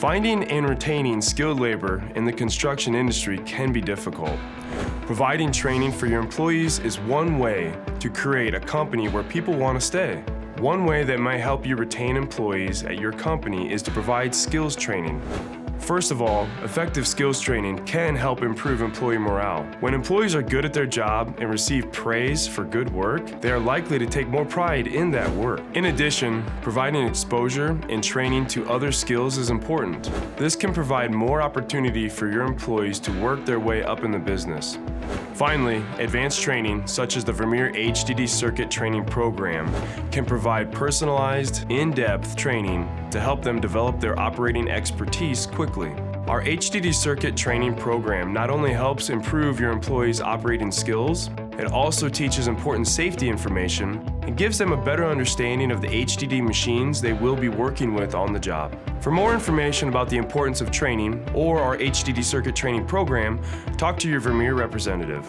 Finding and retaining skilled labor in the construction industry can be difficult. Providing training for your employees is one way to create a company where people want to stay. One way that might help you retain employees at your company is to provide skills training. First of all, effective skills training can help improve employee morale. When employees are good at their job and receive praise for good work, they are likely to take more pride in that work. In addition, providing exposure and training to other skills is important. This can provide more opportunity for your employees to work their way up in the business. Finally, advanced training, such as the Vermeer HDD Circuit Training Program, can provide personalized, in-depth training to help them develop their operating expertise quickly. Our HDD Circuit Training Program not only helps improve your employees' operating skills, it also teaches important safety information and gives them a better understanding of the HDD machines they will be working with on the job. For more information about the importance of training or our HDD Circuit Training Program, talk to your Vermeer representative.